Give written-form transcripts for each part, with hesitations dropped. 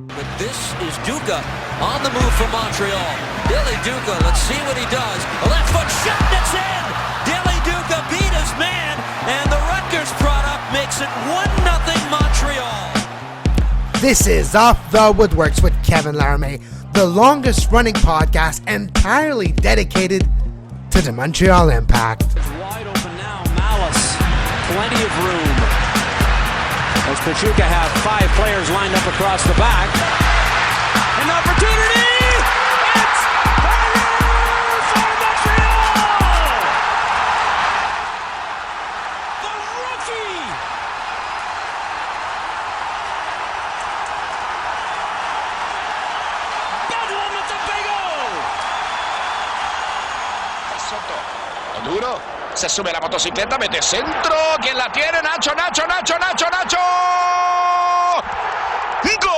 But this is Duca on the move for Montreal. Billy Duca, let's see what he does. A left foot shot, that's in! Billy Duca beat his man, and the Rutgers product makes it 1-0 Montreal. This is Off the Woodworkx with Kevin Laramie, the longest running podcast entirely dedicated to the Montreal Impact. Wide open now, Malice, plenty of room. As Pachuca have 5 players lined up across the back. An opportunity! It's Peru for Montreal! The rookie! Bedlam at the Big O! Soto, duro. Se sube la motocicleta, mete centro. ¿Quién la tiene? Nacho. ¡Gol!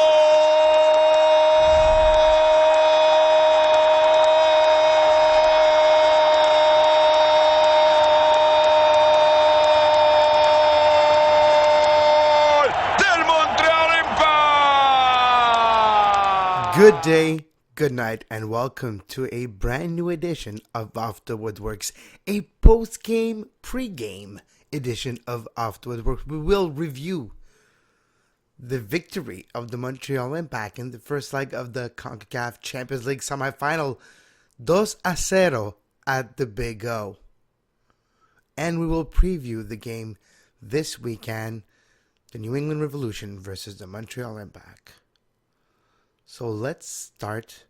Del Montreal Impact! Good day, good night, and welcome to a brand new edition of Off the Woodworkx, a post-game, pre-game edition of Off the Woodworkx. We will review the victory of the Montreal Impact in the first leg of the Concacaf Champions League semifinal, 2-0 at the Big O. And we will preview the game this weekend, the New England Revolution versus the Montreal Impact. So let's start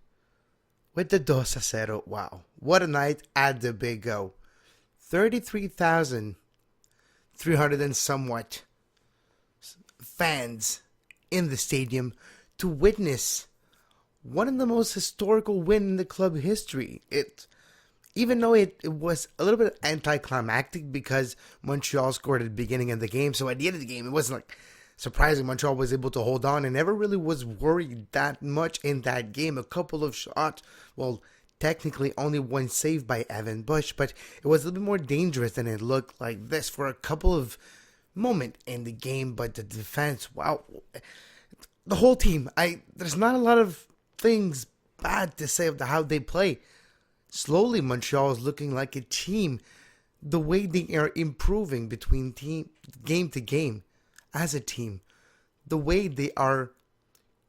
with the 2-0. Wow, what a night at the Big O. 33,300 and somewhat fans in the stadium to witness one of the most historical wins in the club history. Even though it was a little bit anticlimactic because Montreal scored at the beginning of the game, so at the end of the game it wasn't like surprising. Montreal was able to hold on and never really was worried that much in that game. A couple of shots, well, technically only one saved by Evan Bush, but it was a little bit more dangerous than it looked like this for a couple of moments in the game. But the defense, wow, the whole team, there's not a lot of things bad to say about how they play. Slowly, Montreal is looking like a team. The way they are improving between game to game as a team, the way they are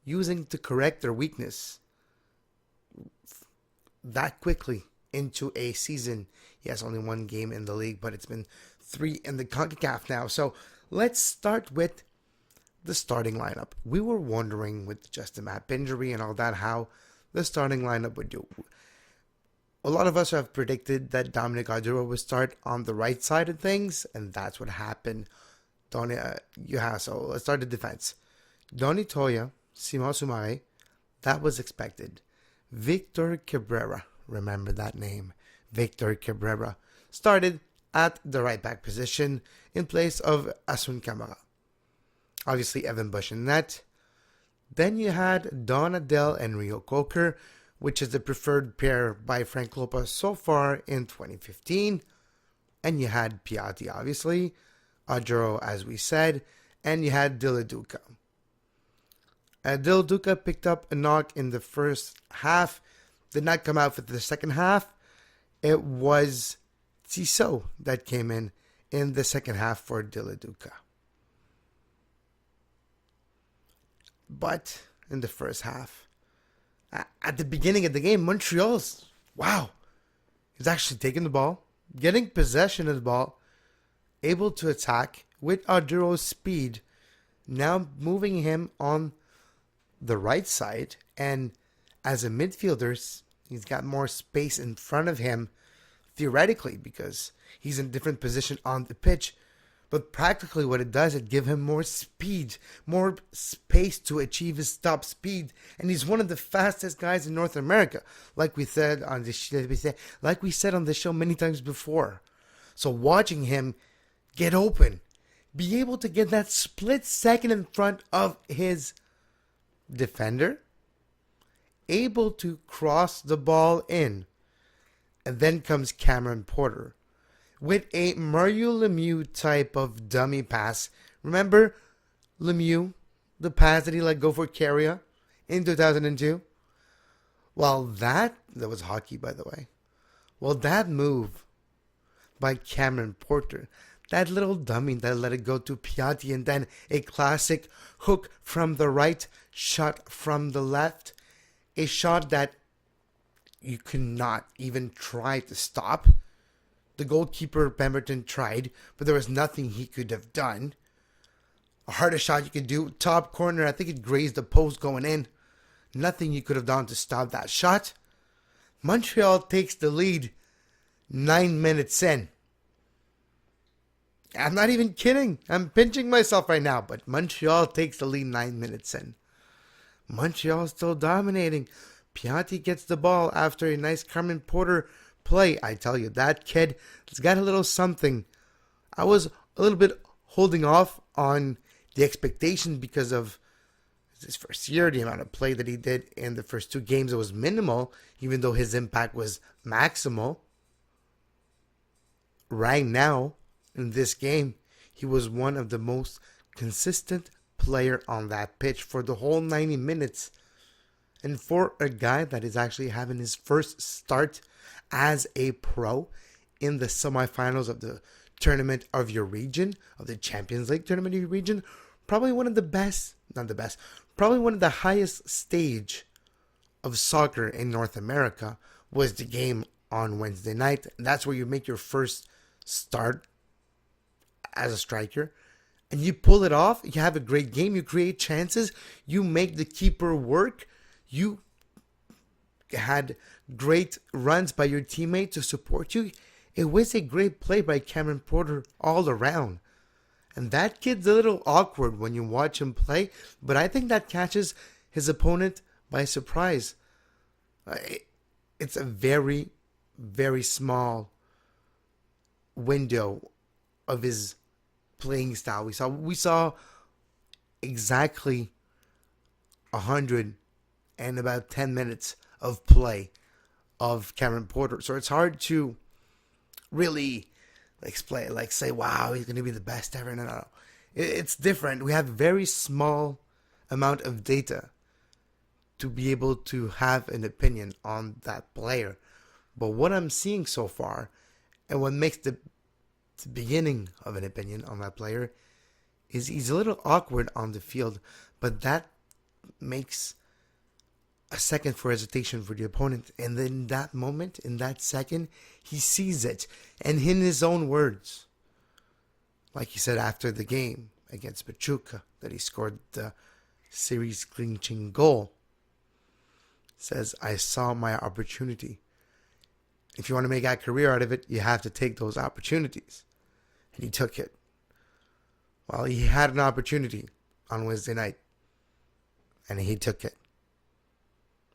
using to correct their weakness that quickly into a season. Yes, only one game in the league, but it's been 3 in the Concacaf now. So let's start with the starting lineup. We were wondering with just the map injury and all that how the starting lineup would do. A lot of us have predicted that Dominic Oduro would start on the right side of things, and that's what happened. So let's start the defense. Donny Toya, Simon Soumaré, that was expected. Victor Cabrera, remember that name. Victor Cabrera started at the right back position in place of Asun Camara. Obviously, Evan Bush in net. Then you had Don Adel and Rio Coker, which is the preferred pair by Frank Lopa so far in 2015. And you had Piatti, obviously. Oduro, as we said. And you had Dilla Duca. Dilla Duca picked up a knock in the first half. Did not come out for the second half. It was Tissot that came in the second half for Dilla Duca. But in the first half, at the beginning of the game, Montreal's, he's actually taking the ball, getting possession of the ball, able to attack with Oduro's speed, now moving him on the right side, and as a midfielder, he's got more space in front of him, theoretically, because he's in a different position on the pitch. But practically what it does, it gives him more speed, more space to achieve his top speed. And he's one of the fastest guys in North America, like we said on the show many times before. So watching him get open, be able to get that split second in front of his defender, able to cross the ball in, and then comes Cameron Porter with a Mario Lemieux type of dummy pass. Remember Lemieux, the pass that he let go for Carrier? in 2002? Well, that was hockey, by the way. Well, that move by Cameron Porter, that little dummy that let it go to Piatti, and then a classic hook from the right, shot from the left, a shot that you could not even try to stop. The goalkeeper, Pemberton, tried, but there was nothing he could have done. A hardest shot you could do, top corner, I think it grazed the post going in. Nothing you could have done to stop that shot. Montreal takes the lead 9 minutes in. I'm not even kidding. I'm pinching myself right now, but Montreal takes the lead 9 minutes in. Montreal still dominating. Piatti gets the ball after a nice Cameron Porter play. I tell you, that kid has got a little something. I was a little bit holding off on the expectation because of his first year, the amount of play that he did in the first 2 games. It was minimal, even though his impact was maximal. Right now, in this game, he was one of the most consistent player on that pitch for the whole 90 minutes. And for a guy that is actually having his first start as a pro in the semifinals of the tournament of your region, of the Champions League tournament of your region, probably one of the best, not the best, probably one of the highest stage of soccer in North America was the game on Wednesday night. And that's where you make your first start as a striker. And you pull it off. You have a great game. You create chances. You make the keeper work. You had great runs by your teammate to support you. It was a great play by Cameron Porter all around. And that kid's a little awkward when you watch him play, but I think that catches his opponent by surprise. It's a very, very small window of his playing style. We saw exactly 100 and about 10 minutes of play of Cameron Porter. So it's hard to really say, wow, he's going to be the best ever. No. It's different. We have a very small amount of data to be able to have an opinion on that player. But what I'm seeing so far, and what makes the beginning of an opinion on that player, is he's a little awkward on the field, but that makes a second for hesitation for the opponent. And then in that moment, in that second, he sees it. And in his own words, like he said after the game against Pachuca, that he scored the series clinching goal, says, I saw my opportunity. If you want to make a career out of it, you have to take those opportunities. And he took it. Well, he had an opportunity on Wednesday night, and he took it.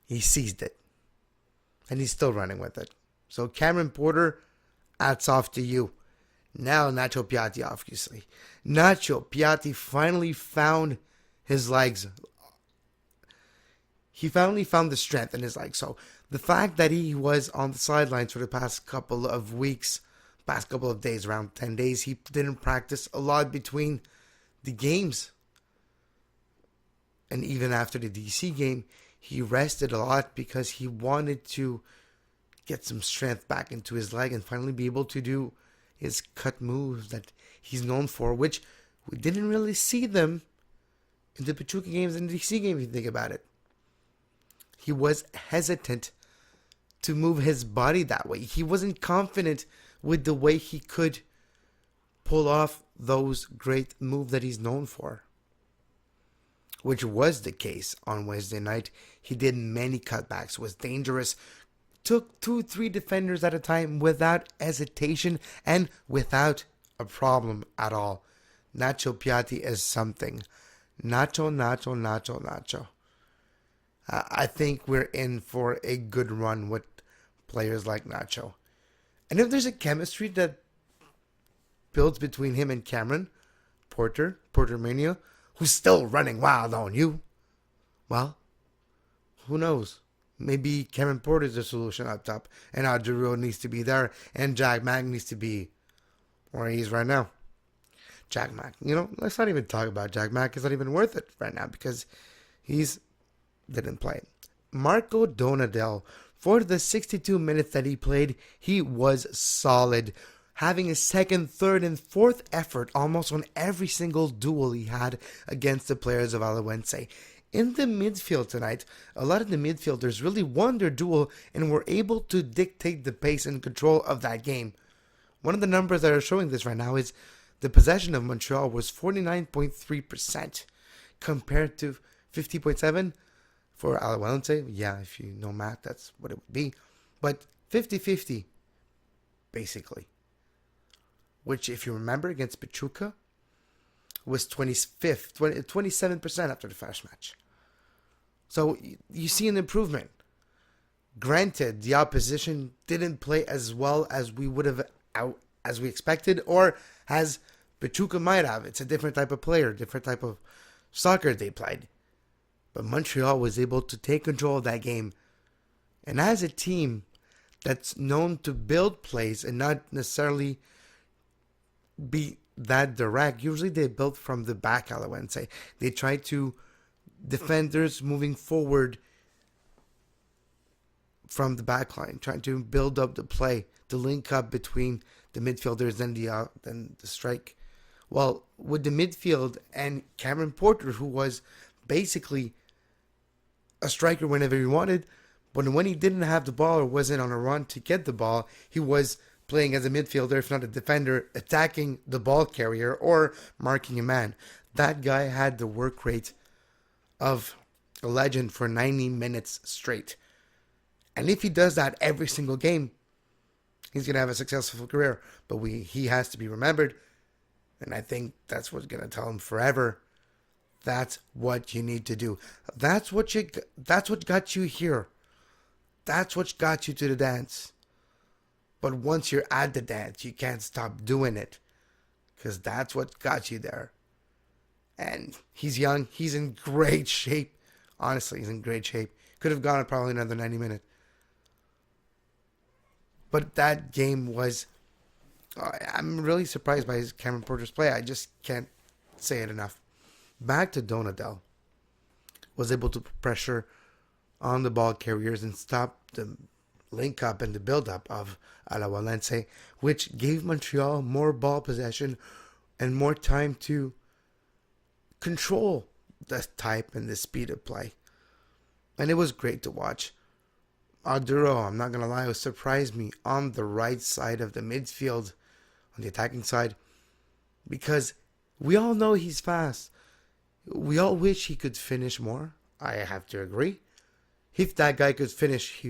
He seized it. And he's still running with it. So Cameron Porter, hats off to you. Now Nacho Piatti, obviously. Nacho Piatti finally found his legs. He finally found the strength in his legs. So the fact that he was on the sidelines for the past couple of weeks, past couple of days, around 10 days, he didn't practice a lot between the games. And even after the DC game, he rested a lot because he wanted to get some strength back into his leg and finally be able to do his cut moves that he's known for, which we didn't really see them in the Pachuca games and the DC game, if you think about it. He was hesitant to move his body that way. He wasn't confident with the way he could pull off those great moves that he's known for, which was the case on Wednesday night. He did many cutbacks, was dangerous, took 2-3 defenders at a time without hesitation and without a problem at all. Nacho Piatti is something. Nacho. I think we're in for a good run with players like Nacho. And if there's a chemistry that builds between him and Cameron Porter Mania, who's still running wild on you, well, who knows? Maybe Cameron Porter's the solution up top, and Adjuro needs to be there, and Jack Mack needs to be where he's right now. Jack Mack, let's not even talk about Jack Mack. It's not even worth it right now because he's didn't play. Marco Donadel, for the 62 minutes that he played, he was solid, having a second, third, and fourth effort almost on every single duel he had against the players of Alajuelense. In the midfield tonight, a lot of the midfielders really won their duel and were able to dictate the pace and control of that game. One of the numbers that are showing this right now is the possession of Montreal was 49.3% compared to 50.7% for Alajuelense. Yeah, if you know math, that's what it would be. But 50-50, basically. Which, if you remember, against Pachuca, was 27% after the first match. So you see an improvement. Granted, the opposition didn't play as well as we would have as we expected, or as Pachuca might have. It's a different type of player, different type of soccer they played. But Montreal was able to take control of that game. And as a team that's known to build plays and not necessarily be that direct, usually they build from the back, Alajuelense. They try to defenders moving forward from the back line, trying to build up the play, to link up between the midfielders and the strike. Well, with the midfield and Cameron Porter, who was basically a striker whenever he wanted, but when he didn't have the ball or wasn't on a run to get the ball, he was playing as a midfielder, if not a defender, attacking the ball carrier or marking a man. That guy had the work rate of a legend for 90 minutes straight. And if he does that every single game, he's going to have a successful career. But he has to be remembered. And I think that's what's going to tell him forever. That's what you need to do. That's what got you here. That's what got you to the dance. But once you're at the dance, you can't stop doing it. Because that's what got you there. And he's young. He's in great shape. Honestly, he's in great shape. Could have gone probably another 90 minutes. But that game was... I'm really surprised by his Cameron Porter's play. I just can't say it enough. Back to Donadel. Was able to pressure on the ball carriers and stop the link up and the build up of Alajuelense, which gave Montreal more ball possession and more time to control the type and the speed of play. And it was great to watch. Arduro, I'm not going to lie, surprised me on the right side of the midfield, on the attacking side, because we all know he's fast. We all wish he could finish more. I have to agree. If that guy could finish,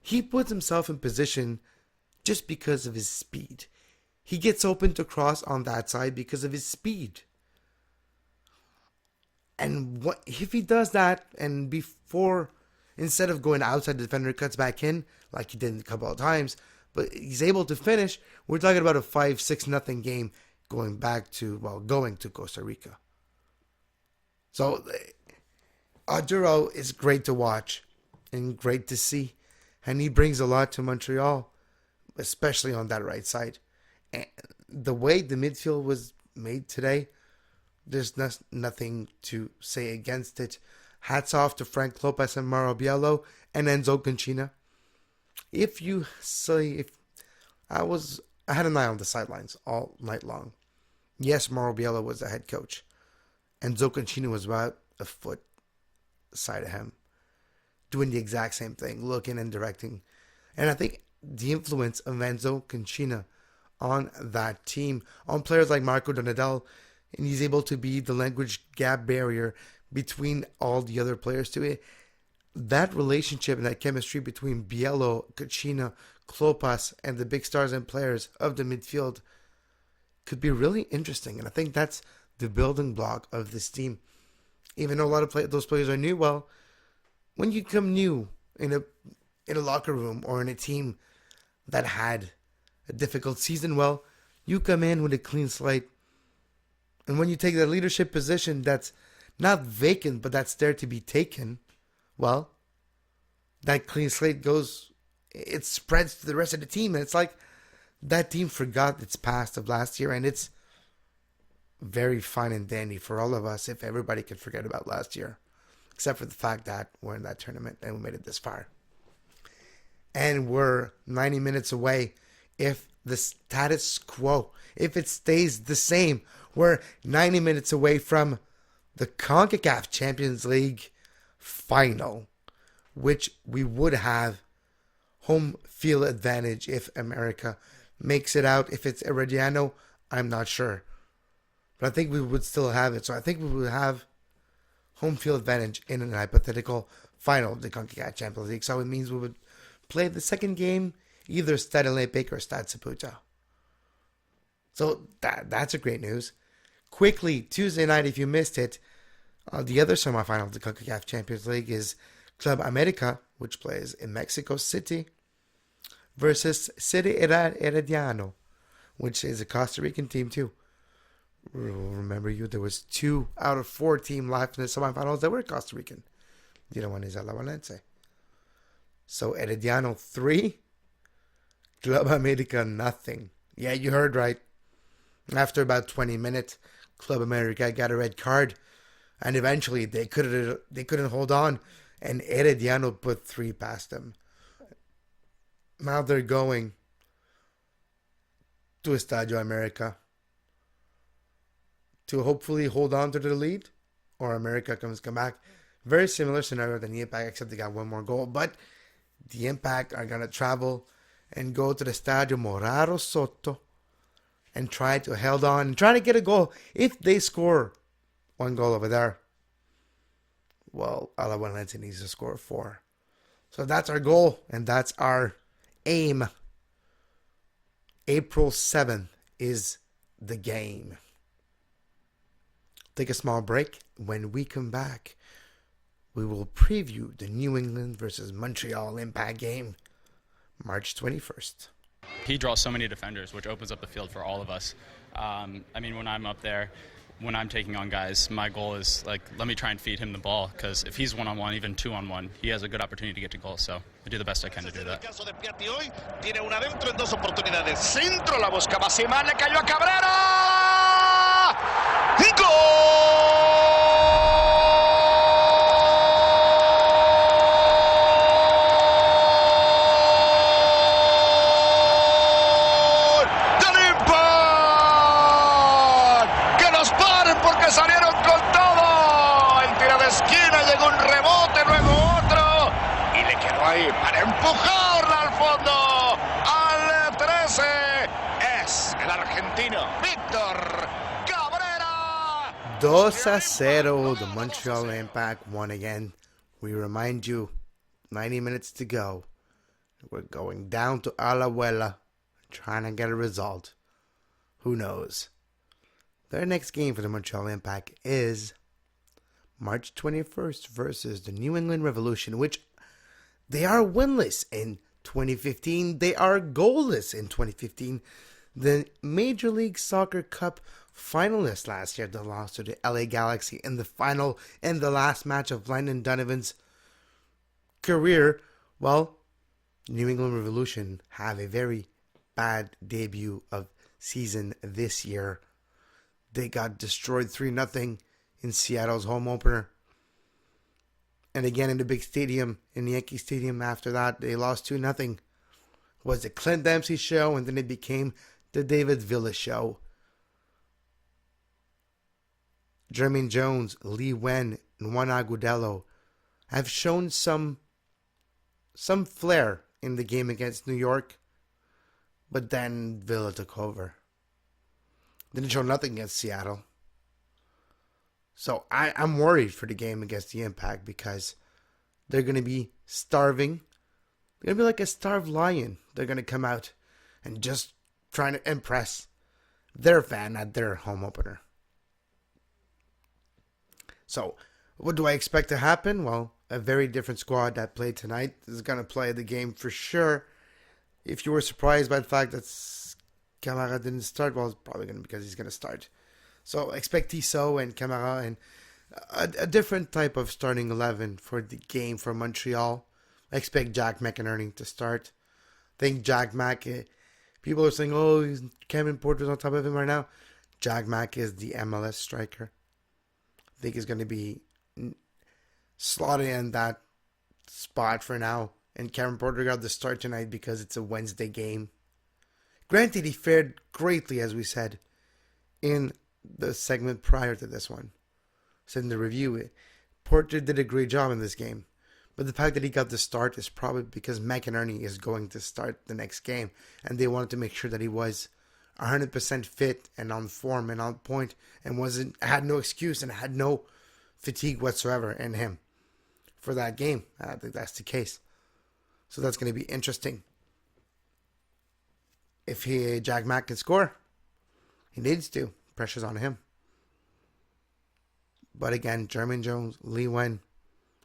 he puts himself in position just because of his speed. He gets open to cross on that side because of his speed. And if he does that, and instead of going outside, the defender cuts back in, like he did a couple of times, but he's able to finish, we're talking about a 5-6-0 game going to Costa Rica. So, Arduro is great to watch and great to see. And he brings a lot to Montreal, especially on that right side. And the way the midfield was made today, there's nothing to say against it. Hats off to Frank Lopez and Mauro Biello and Enzo Concina. I had an eye on the sidelines all night long. Yes, Mauro Biello was the head coach. Enzo Concina was about a foot side of him, doing the exact same thing, looking and directing. And I think the influence of Enzo Concina on that team, on players like Marco Donadel, and he's able to be the language gap barrier between all the other players to it. That relationship and that chemistry between Biello, Concina, Klopas, and the big stars and players of the midfield could be really interesting. And I think that's the building block of this team. Even though a lot of those players are new, well, when you come new in a locker room or in a team that had a difficult season, well, you come in with a clean slate. And when you take that leadership position that's not vacant, but that's there to be taken, well, that clean slate it spreads to the rest of the team. And it's like that team forgot its past of last year. And it's very fine and dandy for all of us if everybody could forget about last year. except for the fact that we're in that tournament and we made it this far. And we're 90 minutes away. If the status quo, if it stays the same, we're 90 minutes away from the Concacaf Champions League final, which we would have home field advantage if America makes it out. If it's Herediano, I'm not sure. But I think we would still have it. So I think we would have home field advantage in an hypothetical final of the Concacaf Champions League. So it means we would play the second game either Stade Olympique or Stade Saputo. So that's a great news. Quickly, Tuesday night, if you missed it, the other semifinal of the Concacaf Champions League is Club America, which plays in Mexico City, versus City Herediano, which is a Costa Rican team too. Remember there was 2 out of 4 teams left in the semifinals that were Costa Rican. The other one is Alajuelense. So Herediano 3, Club America nothing. Yeah, you heard right. After about 20 minutes, Club America got a red card, and eventually they couldn't hold on, and Herediano put 3 past them. Now they're going to Estadio America to hopefully hold on to the lead, or America come back. Very similar scenario than the Impact, except they got 1 more goal. But the Impact are going to travel and go to the Estadio Moraro Soto and try to hold on and try to get a goal. If they score 1 goal over there, well, Alajuelense needs to score 4. So that's our goal, and that's our aim. April 7th is the game. Take a small break. When we come back, we will preview the New England versus Montreal Impact game, March 21st. He draws so many defenders, which opens up the field for all of us. When I'm up there, when I'm taking on guys, my goal is, let me try and feed him the ball, because if he's one-on-one, even two-on-one, he has a good opportunity to get to goal, so I do the best I can to do that. Tiene una dentro en 2 oportunidades. Centro, la buscaba Simán, le cayó a Cabrera. ¡Gol! Salieron con todo. El tiro de esquina, llegó un rebote, luego otro y le quedó ahí para empujarla al fondo. Al 13 es el argentino Víctor Cabrera. 2-0. The Montreal Impact won again. We remind you, 90 minutes to go. We're going down to Alajuela, trying to get a result. Who knows? Their next game for the Montreal Impact is March 21st versus the New England Revolution, which they are winless in 2015. They are goalless in 2015. The Major League Soccer Cup finalists last year, they lost to the LA Galaxy in the final, in the last match of Landon Donovan's career. Well, New England Revolution have a very bad debut of season this year. They got destroyed 3-0 in Seattle's home opener. And again in the big stadium, in the Yankee Stadium after that, they lost 2-0. It was the Clint Dempsey show, and then it became the David Villa show. Jermaine Jones, Lee Wen, and Juan Agudelo have shown some flair in the game against New York, but then Villa took over. Didn't show nothing against Seattle. So I'm worried for the game against the Impact because they're going to be starving. They're going to be like a starved lion. They're going to come out and just trying to impress their fan at their home opener. So what do I expect to happen? Well, a very different squad that played tonight is going to play the game for sure. If you were surprised by the fact that Camara didn't start, well, it's probably going to be because he's going to start. So expect Tissot and Camara and a different type of starting 11 for the game for Montreal. I expect Jack McInerney to start. I think Jack Mack, people are saying, oh, Kevin Porter's on top of him right now. Jack Mack is the MLS striker. I think he's going to be slot in that spot for now. And Cameron Porter got the start tonight because it's a Wednesday game. Granted, he fared greatly, as we said, in the segment prior to this one. So in the review, Porter did a great job in this game. But the fact that he got the start is probably because McInerney is going to start the next game. And they wanted to make sure that he was 100% fit and on form and on point and had no excuse and had no fatigue whatsoever in him for that game. I think that's the case. So that's going to be interesting. If Jack Mack can score, he needs to. Pressure's on him. But again, Jermaine Jones, Lee Wen,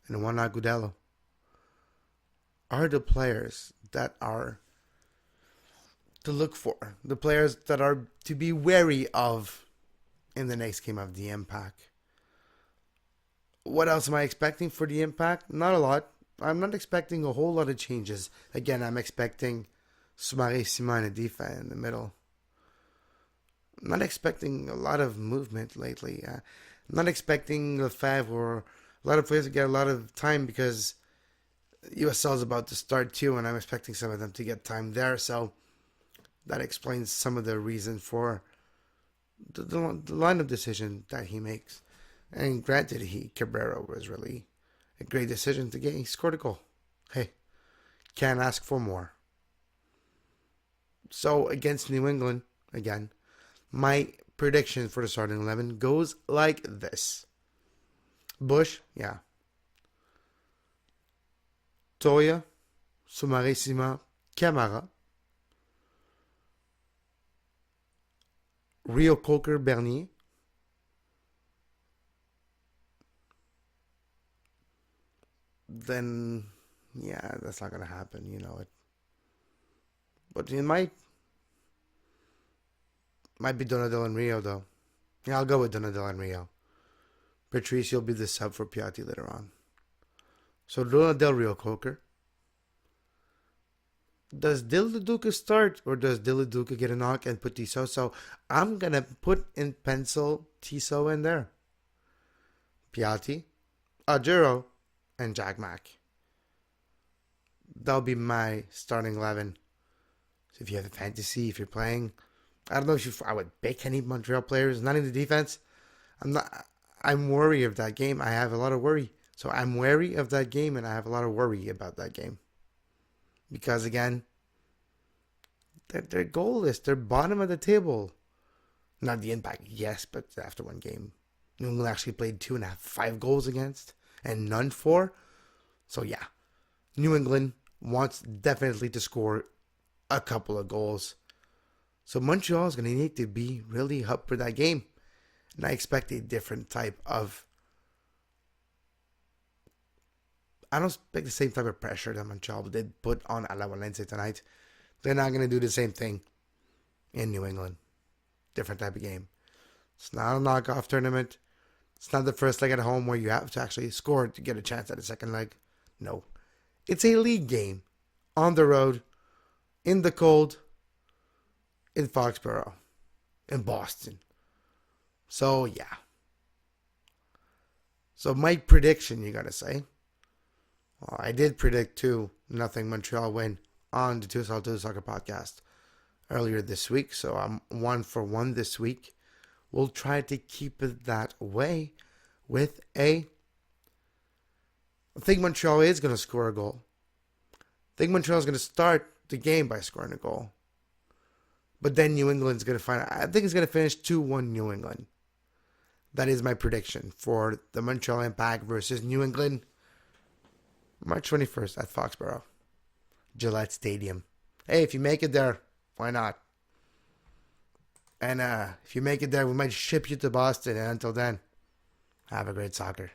and Juan Agudelo are the players that are to look for. The players that are to be wary of in the next game of the Impact. What else am I expecting for the Impact? Not a lot. I'm not expecting a whole lot of changes. Again, I'm expecting Soumaré Simon in the middle. I'm not expecting a lot of movement lately. I'm not expecting Lefebvre or a lot of players to get a lot of time because USL is about to start too, and I'm expecting some of them to get time there. So that explains some of the reason for the lineup decision that he makes. And granted, Cabrera was really a great decision to get. He scored a goal. Hey, can't ask for more. So against New England, again, my prediction for the starting 11 goes like this. Bush, yeah. Toya, Soumaré Simon, Camara, Rio Coker Bernier, then, yeah, that's not going to happen, you know it. But it might be Donadel and Rio, though. Yeah, I'll go with Donadel and Rio. Patrice will be the sub for Piatti later on. So Donadel, Rio Coker. Does Dilladuca start or does Dilladuca get a knock and put Tissot? So I'm going to put in pencil Tissot in there. Piatti, Ajero, and Jack Mack. That'll be my starting 11. So if you have a fantasy, if you're playing, I don't know if I would pick any Montreal players, not in the defense. I'm worried of that game. I have a lot of worry. So I'm wary of that game and I have a lot of worry about that game. Because again, they're goalless. They're bottom of the table. Not the Impact, yes, but after one game. New England actually played 5 goals against and none for. So yeah, New England wants definitely to score a couple of goals. So Montreal is going to need to be really up for that game. And I expect a different type of... I don't expect the same type of pressure that Montreal did put on Alajuelense tonight. They're not going to do the same thing in New England. Different type of game. It's not a knockoff tournament. It's not the first leg at home where you have to actually score to get a chance at the second leg. No. It's a league game. On the road. In the cold. In Foxborough. In Boston. So, yeah. So, my prediction, you got to say. Well, I did predict 2-0 Montreal win on the 2 Soccer podcast earlier this week. So, I'm 1 for 1 this week. We'll try to keep it that way with I think Montreal is going to score a goal. I think Montreal is going to start the game by scoring a goal. But then New England's going to I think it's going to finish 2-1 New England. That is my prediction for the Montreal Impact versus New England. March 21st at Foxborough. Gillette Stadium. Hey, if you make it there, why not? And if you make it there, we might ship you to Boston. And until then, have a great soccer.